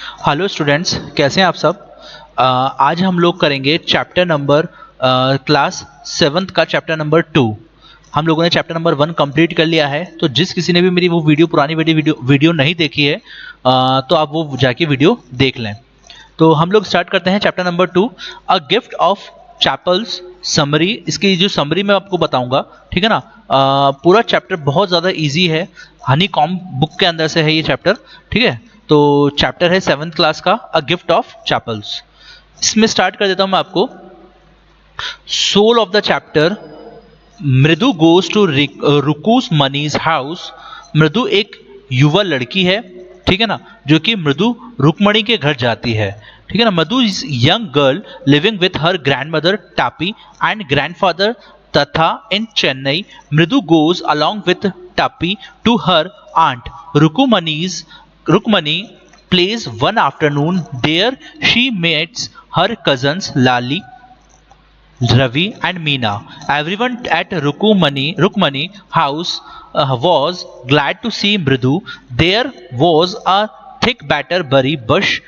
Hello students, कैसे हैं आप सब। आज हम लोग करेंगे चैप्टर नंबर क्लास 7th का चैप्टर नंबर 2। हम लोगों ने चैप्टर नंबर 1 कंप्लीट कर लिया है। तो जिस किसी ने भी मेरी वो पुरानी वीडियो नहीं देखी है तो आप वो जाके वीडियो देख लें। तो हम लोग स्टार्ट करते हैं chapter number 2, a gift of chapels summary. इसकी जो समरी मैं आपको बताऊंगा, ठीक है ना। पूरा चैप्टर बहुत ज़्यादा इजी है, हनी कॉम बुक के अंदर से है ये चैप्टर, ठीक है। तो चैप्टर है 7th क्लास का, अ गिफ्ट ऑफ चैपल्स। इसमें स्टार्ट कर देता हूं मैं आपको। सोल ऑफ द चैप्टर, मृदु गोज टू रुकुस मनीज हाउस। मृदु एक युवा लड़की है, ठीक है ना, जो कि मृदु रुक्मणी के घर जाती है, ठीक है ना। Madhu is young girl living with her grandmother Tapi and grandfather Thatha in Chennai. Mridu goes along with Tapi to her aunt Rukmani plays one afternoon. There she meets her cousins Lali, Ravi and Meena. Everyone at Rukmani house was glad to see Mridu. There was a thick batterberry bush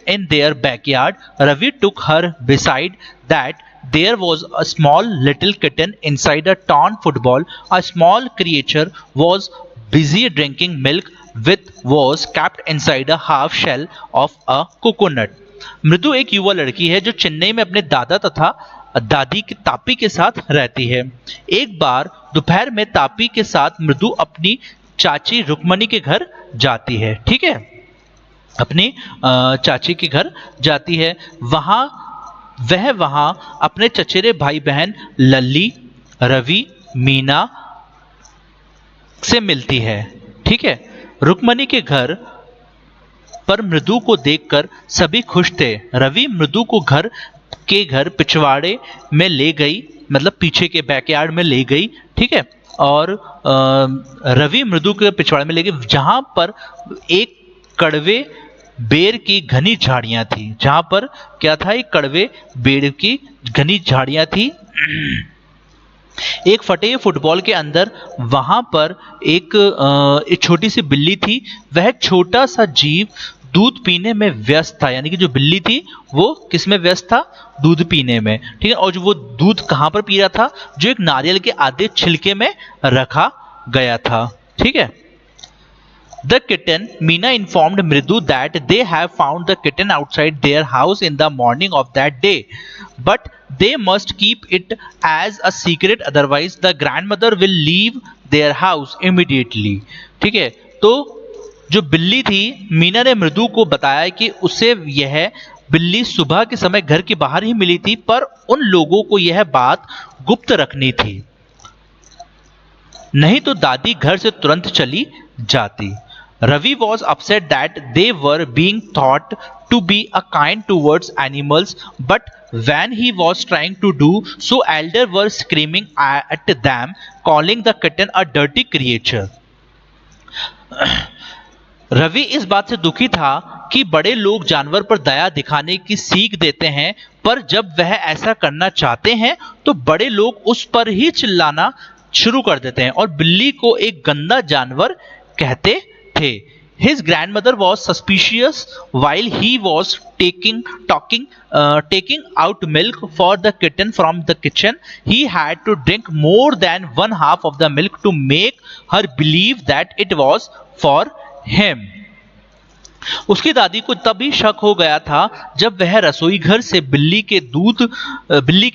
in their backyard. Ravi took her beside that. There was a small little kitten inside a torn football. A small creature was busy drinking milk with was kept inside a half shell of a coconut. मृदु एक युवा लड़की है जो चेन्नई में अपने दादा तथा दादी की तापी के साथ रहती है। एक बार दोपहर में तापी के साथ मृदु अपनी चाची रुक्मणी के घर जाती है, ठीक है। अपनी चाची के घर जाती है। वहां अपने चचेरे भाई बहन लल्ली, रवि, मीना से मिलती है, ठीक है। रुक्मणी के घर पर मृदु को देखकर सभी खुश थे। रवि मृदु को घर पिछवाड़े में ले गई, मतलब पीछे के बैकयार्ड में ले गई, ठीक है। और रवि मृदु के पिछवाड़े में ले गई जहां पर एक कड़वे बेर की घनी झाड़ियां थी। जहां पर क्या था, एक कड़वे बेर की घनी झाड़ियां थी। एक फटे हुए फुटबॉल के अंदर वहां पर एक छोटी सी बिल्ली थी। वह छोटा सा जीव दूध पीने में व्यस्त था, यानी कि जो बिल्ली थी वो किस में व्यस्त था, दूध पीने में, ठीक है। और जो वो दूध कहां पर पी रहा था, जो एक नारियल के आधे छिलके में रखा गया था, ठीक है। The kitten, Meena informed Mridu that they have found the kitten outside their house in the morning of that day. But they must keep it as a secret, otherwise the grandmother will leave their house immediately. ठीक है। तो जो बिल्ली थी, मीना ने मृदु को बताया कि उसे यह बिल्ली सुबह के समय घर के बाहर ही मिली थी, पर उन लोगों को यह बात गुप्त रखनी थी, नहीं तो दादी घर से तुरंत चली जाती। Ravi was upset that they were being thought to be a kind towards animals, but when he was trying to do so, elders were screaming at them, calling the kitten a dirty creature. Ravi इस बात से दुखी था कि बड़े लोग जानवर पर दया दिखाने की सीख देते हैं, पर जब वह ऐसा करना चाहते हैं तो बड़े लोग उस पर ही चिल्लाना शुरू कर देते हैं और बिल्ली को एक गंदा जानवर कहते थे। His grandmother was suspicious while he was taking out milk for the kitten from the kitchen. He had to drink more than one half of the milk to make her believe that it was for him. उसकी दादी को तभी शक हो गया था जब वह रसोई घर से बिल्ली के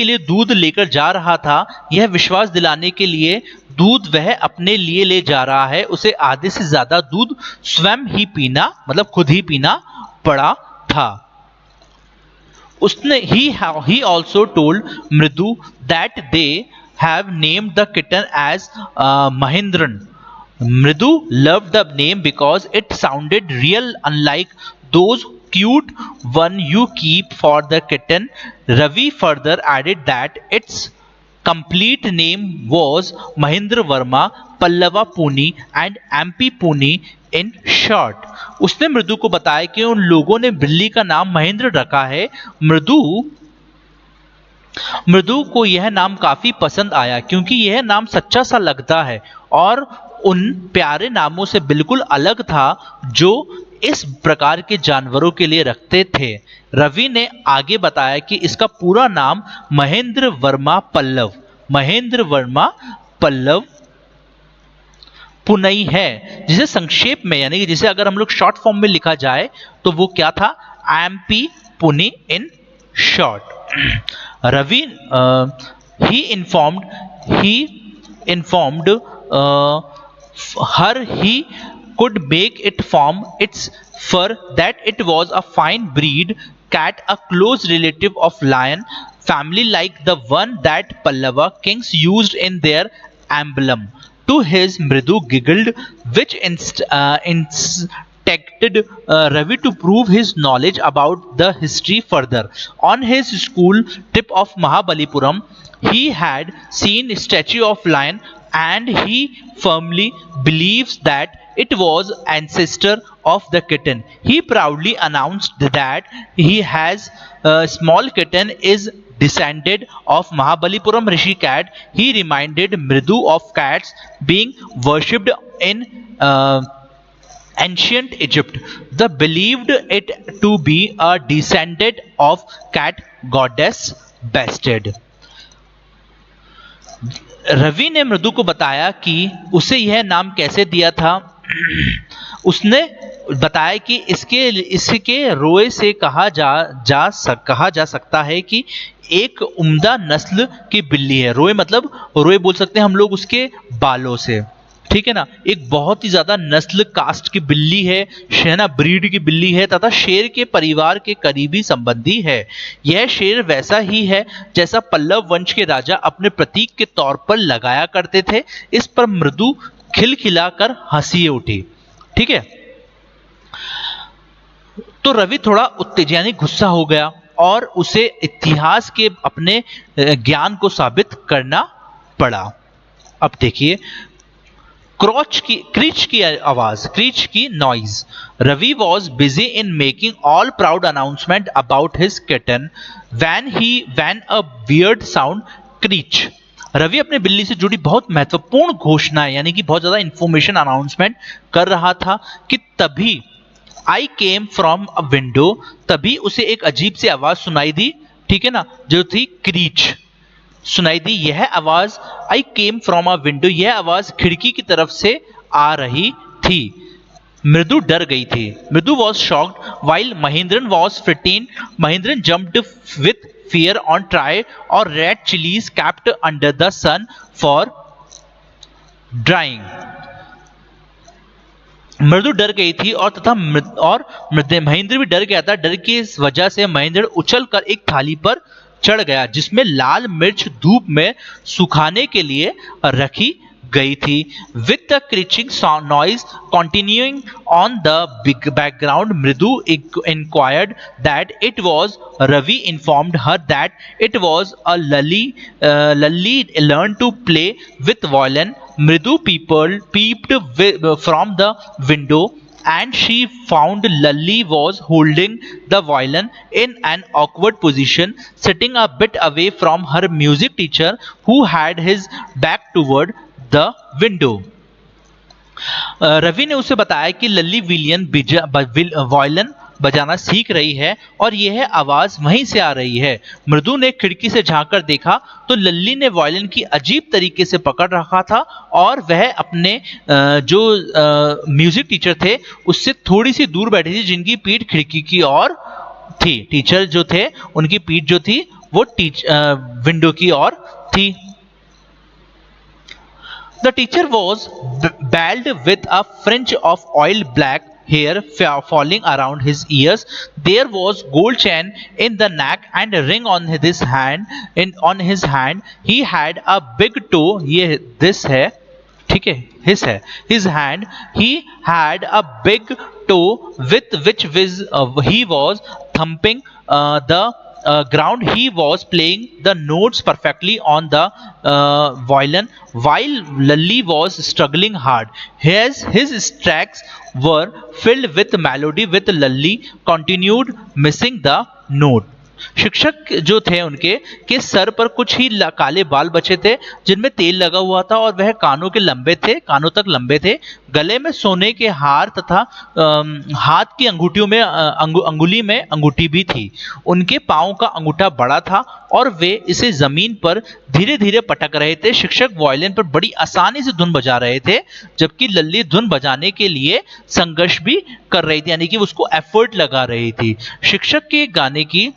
लिए दूध लेकर जा रहा था। यह विश्वास दिलाने के लिए दूध वह अपने लिए ले जा रहा है, उसे आधे से ज्यादा दूध स्वयं ही पीना, मतलब खुद ही पीना पड़ा था। उसने he also told मृदु that they have named the kitten as Mahindran. Mridu loved the name because it sounded real, unlike those cute one you keep for the kitten. Ravi further added that its complete name was Mahindra Verma Pallava Puni and MP Puni in short. उसने मृदु को बताया कि उन लोगों ने बिल्ली का नाम महेंद्र रखा है। मृदु को यह नाम काफी पसंद आया क्योंकि यह नाम सच्चा सा लगता है और उन प्यारे नामों से बिल्कुल अलग था जो इस प्रकार के जानवरों के लिए रखते थे। रवि ने आगे बताया कि इसका पूरा नाम महेंद्र वर्मा पल्लव पुनई है, जिसे संक्षेप में यानी कि जिसे अगर हम लोग शॉर्ट फॉर्म में लिखा जाए तो वो क्या था, एमपी पुनी in short. Ravi he informed her he could make it from its fur that it was a fine breed cat, a close relative of lion family like the one that Pallava kings used in their emblem. To his Mridu giggled, which instructed Ravi to prove his knowledge about the history further. On his school trip of Mahabalipuram, he had seen a statue of lion and he firmly believes that it was ancestor of the kitten. He proudly announced that he has a small kitten is descended of Mahabalipuram Rishi cat. He reminded Mridu of cats being worshipped in ancient Egypt. They believed it to be a descendant of cat goddess Bastet. Ravi ने मृदु को बताया कि उसे यह नाम कैसे दिया था। उसने बताया कि इसके रोए से कहा जा सकता है कि एक उम्दा नस्ल की बिल्ली है। रोए मतलब रोए बोल सकते हैं हम लोग उसके बालों से, ठीक है ना। एक बहुत ही ज्यादा नस्ल कास्ट की बिल्ली है, शहना ब्रीड की बिल्ली है तथा शेर के परिवार के करीबी संबंधी है। यह शेर वैसा ही है जैसा पल्लव वंश के राजा अपने प्रतीक के तौर पर लगाया करते थे। इस पर मृदु खिलखिलाकर हंसी उठी, ठीक है। तो रवि थोड़ा उत्तेजित यानी गुस्सा हो गया और उसे इतिहास के अपने ज्ञान को साबित करना पड़ा। अब देखिए क्रीच की noise. Ravi was busy in making all proud announcement about his kitten when a weird sound screech. Ravi अपने बिल्ली से जुड़ी बहुत महत्वपूर्ण घोषणाएं यानी कि बहुत ज्यादा इंफॉर्मेशन अनाउंसमेंट कर रहा था कि तभी आई केम फ्रॉम अ विंडो, तभी उसे एक अजीब सी आवाज सुनाई दी, ठीक है ना, जो थी क्रीच सुनाई दी। यह आवाज आई केम फ्रॉम अ विंडो, यह आवाज खिड़की की तरफ से आ रही थी। मृदु डर गई थी। Mridu was shocked while Mahendran was frightened. Mahendran jumped with fear on try or red chilies kept under the sun for drying. मृदु डर गई थी और महेंद्र भी डर गया था। डर की इस वजह से महेंद्र उछलकर एक थाली पर चढ़ गया जिसमें लाल मिर्च धूप में सुखाने के लिए रखी गई थी। With the crunching noise continuing on the big background, Mridu inquired that it was. Ravi informed her that it was a Lalli learned to play with violin. Mridu peeped from the window and she found Lalli was holding the violin in an awkward position, sitting a bit away from her music teacher who had his back toward the window. Ravi ने उसे बताया कि लल्ली violin बजाना सीख रही है और यह आवाज वहीं से आ रही है। मृदु ने खिड़की से झांककर देखा तो लल्ली ने वायलिन की अजीब तरीके से पकड़ रखा था और वह अपने जो म्यूजिक टीचर थे उससे थोड़ी सी दूर बैठी थी, जिनकी पीठ खिड़की की ओर थी। टीचर जो थे उनकी पीठ जो थी वो विंडो की ओर थी। The teacher was bald with a fringe of oil black hair falling around his ears. There was gold chain in the neck and a ring on his hand. On his hand, he had a big toe. ये this है, ठीक है, his hand. He had a big toe with which he was thumping the ground. He was playing the notes perfectly on the violin while Lalli was struggling hard. His tracks were filled with melody with Lalli continued missing the note. शिक्षक जो थे उनके के sir पर कुछ ही काले बाल बचे थे जिनमें तेल लगा हुआ था और वह कानों के लंबे थे, कानों तक लंबे थे। गले में सोने के हार तथा हाथ की अंगूठियों में अंगुली में अंगूठी भी थी। उनके पाँव का अंगूठा बड़ा था और वे इसे जमीन पर धीरे धीरे पटक रहे थे। शिक्षक वायलिन पर बड़ी आसानी से धुन बजा रहे थे, जबकि लल्ली धुन बजाने के लिए संघर्ष भी कर रही थी, यानी कि उसको एफर्ट लगा रही थी। शिक्षक के गाने की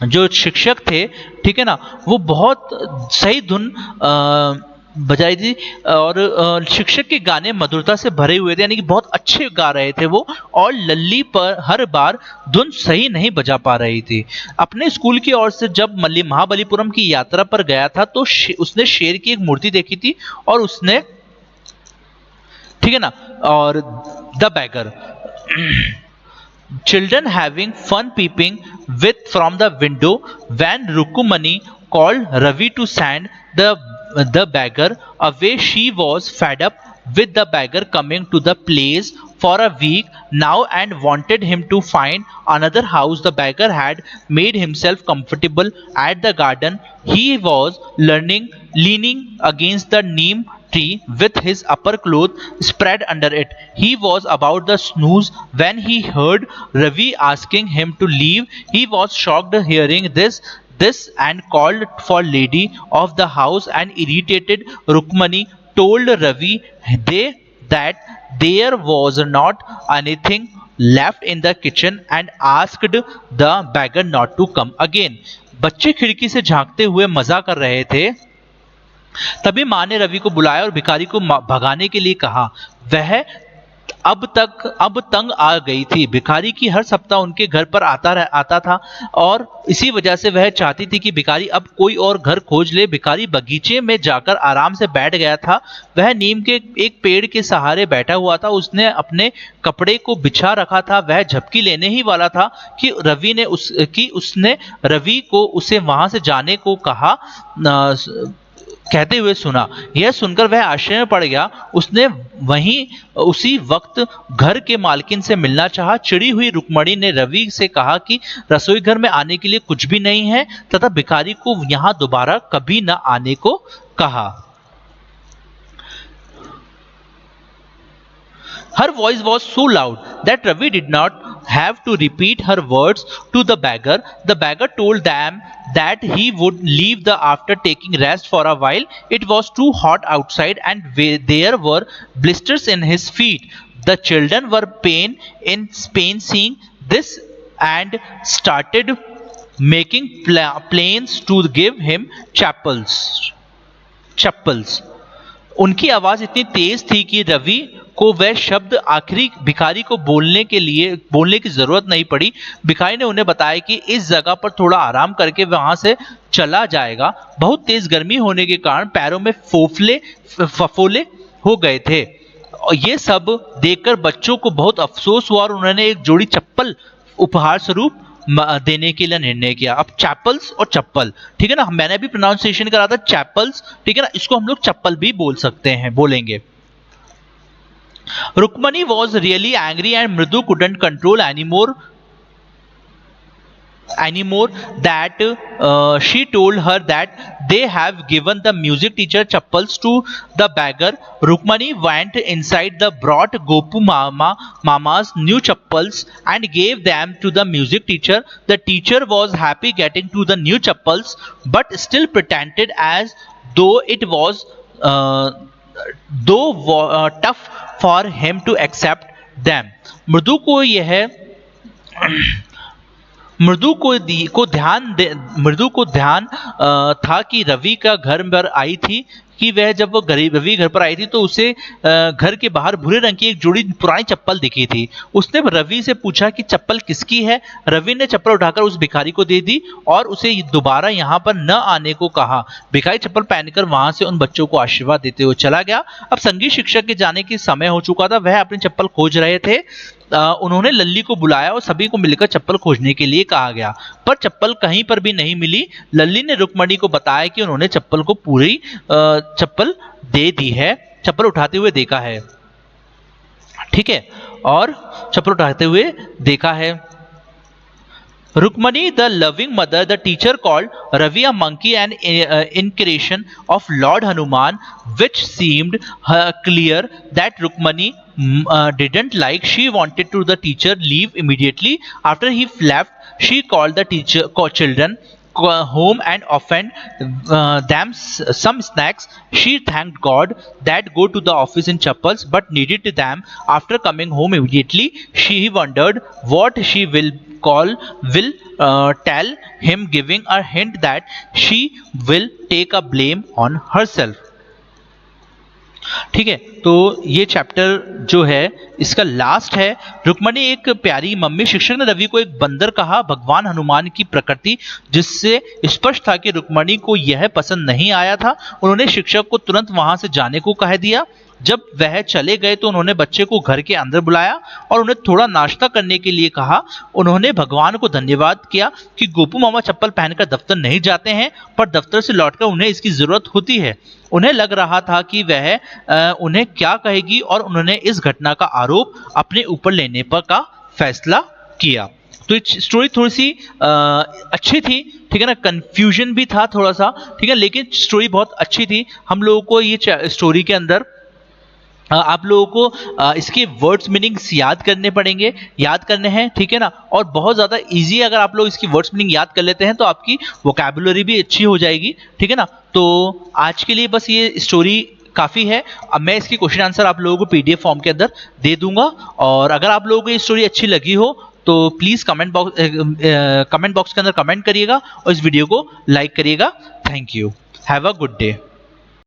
जो शिक्षक थे, ठीक है ना, वो बहुत सही धुन बजाई थी और शिक्षक के गाने मधुरता से भरे हुए थे, यानी कि बहुत अच्छे गा रहे थे वो। और लल्ली पर हर बार धुन सही नहीं बजा पा रही थी। अपने स्कूल की ओर से जब मल्ली महाबलीपुरम की यात्रा पर गया था तो उसने शेर की एक मूर्ति देखी थी और उसने, ठीक है ना, और the bagger children having fun peeping with from the window when Rukumani called Ravi to send the beggar away. She was fed up with the beggar coming to the place for a week now and wanted him to find another house. The beggar had made himself comfortable at the garden. He was leaning against the neem tree with his upper cloth spread under it. He was about to snooze when he heard Ravi asking him to leave. He was shocked hearing this and called for lady of the house, and irritated Rukmani told Ravi that there was not anything left in the kitchen and asked the beggar not to come again. बच्चे खिड़की से झांकते हुए मजा कर रहे थे। तभी माँ ने रवि को बुलाया और भिखारी को भगाने के लिए कहा। वह अब तंग आ गई थी। भिखारी की हर सप्ताह उनके घर पर आता था और इसी वजह से वह चाहती थी कि भिखारी अब कोई और घर खोज ले। भिखारी बगीचे में जाकर आराम से बैठ गया था। वह नीम के एक पेड़ के सहारे बैठा हुआ था। उसने अपने कपड़े को बिछा रखा था। वह झपकी लेने ही वाला था कि उसने रवि को उसे वहां से जाने को कहते हुए सुना। यह सुनकर वह आश्चर्य में पड़ गया। उसने उसी वक्त घर के मालकिन से मिलना चाहा। चिड़ी हुई रुक्मणी ने रवि से कहा कि रसोई घर में आने के लिए कुछ भी नहीं है तथा भिखारी को यहां दोबारा कभी न आने को कहा। Her voice was so loud that Ravi did not have to repeat her words to the beggar. The beggar told them that he would leave after taking rest for a while. It was too hot outside and there were blisters in his feet. The children were in pain seeing this and started making plans to give him chappals. उनकी आवाज इतनी तेज थी कि रवि को वह शब्द आखिरी भिखारी को बोलने की जरूरत नहीं पड़ी। भिखारी ने उन्हें बताया कि इस जगह पर थोड़ा आराम करके वहां से चला जाएगा। बहुत तेज गर्मी होने के कारण पैरों में फफोले हो गए थे। और ये सब देखकर बच्चों को बहुत अफसोस हुआ और उन्होंने एक जोड़ी चप्पल उपहार स्वरूप देने के लिए निर्णय किया। अब चैपल्स और चप्पल, ठीक है ना, मैंने भी प्रोनाउंसिएशन करा था चैपल्स, ठीक है ना, इसको हम लोग चप्पल भी बोलेंगे। Rukmani was really angry and Mridu couldn't control anymore that she told her that they have given the music teacher chappals to the beggar. Rukmani went inside the brought Gopu Mama's new chappals and gave them to the music teacher. The teacher was happy getting to the new chappals but still pretended as though it was tough for him to accept them. मृदु को ध्यान था कि रवि का घर पर आई थी कि वह जब वो रवि घर पर आई थी तो उसे घर के बाहर भूरे रंग की एक जोड़ी पुरानी चप्पल दिखी थी। उसने रवि से पूछा कि चप्पल किसकी है। रवि ने चप्पल उठाकर उस भिखारी को दे दी और उसे दोबारा यहाँ पर न आने को कहा। भिखारी चप्पल पहनकर वहां से उन बच्चों को आशीर्वाद देते हुए चला गया। अब संगीत शिक्षक के जाने की समय हो चुका था। वह अपनी चप्पल खोज रहे थे। उन्होंने लल्ली को बुलाया और सभी को मिलकर चप्पल खोजने के लिए कहा गया, पर चप्पल कहीं पर भी नहीं मिली। लल्ली ने रुक्मणी को बताया कि उन्होंने चप्पल को पूरी चप्पल दे दी है, चप्पल उठाते हुए देखा है, ठीक है, और चप्पल उठाते हुए देखा है। Rukmani, the loving mother, the teacher called Ravi a monkey, an incarnation of Lord Hanuman, which seemed clear that Rukmani didn't like. She wanted to the teacher leave immediately. After he left, she called the children home and offered them some snacks. She thanked God that go to the office in chappals but needed them. After coming home immediately, she wondered what she will tell him, giving a hint that she will take a blame on herself. ठीक है, तो ये chapter जो है इसका last है। रुक्मणी एक प्यारी मम्मी। शिक्षक ने रवि को एक बंदर कहा। भगवान हनुमान की प्रकृति जिससे स्पष्ट था कि रुक्मणी को यह पसंद नहीं आया था। उन्होंने शिक्षक को तुरंत वहां से जाने को कह दिया। जब वह चले गए तो उन्होंने बच्चे को घर के अंदर बुलाया और उन्हें थोड़ा नाश्ता करने के लिए कहा। उन्होंने भगवान को धन्यवाद किया कि गोपू मामा चप्पल पहनकर दफ्तर नहीं जाते हैं, पर दफ्तर से लौटकर उन्हें इसकी जरूरत होती है। उन्हें लग रहा था कि वह उन्हें क्या कहेगी और उन्होंने इस घटना का आरोप अपने ऊपर लेने पर का फैसला किया। तो स्टोरी थोड़ी सी अच्छी थी, ठीक है ना, कंफ्यूजन भी था थोड़ा सा, ठीक है, लेकिन स्टोरी बहुत अच्छी थी। हम लोगों को ये स्टोरी के अंदर आप लोगों को इसके वर्ड्स मीनिंग्स याद करने हैं, ठीक है ना, और बहुत ज़्यादा इजी है। अगर आप लोग इसकी वर्ड्स मीनिंग याद कर लेते हैं तो आपकी वोकैबुलरी भी अच्छी हो जाएगी, ठीक है ना। तो आज के लिए बस ये स्टोरी काफ़ी है। अब मैं इसकी क्वेश्चन आंसर आप लोगों को पीडीएफ फॉर्म के अंदर दे दूंगा। और अगर आप लोगों को ये स्टोरी अच्छी लगी हो तो प्लीज़ कमेंट बॉक्स के अंदर कमेंट करिएगा और इस वीडियो को लाइक करिएगा। Thank you, have a good day.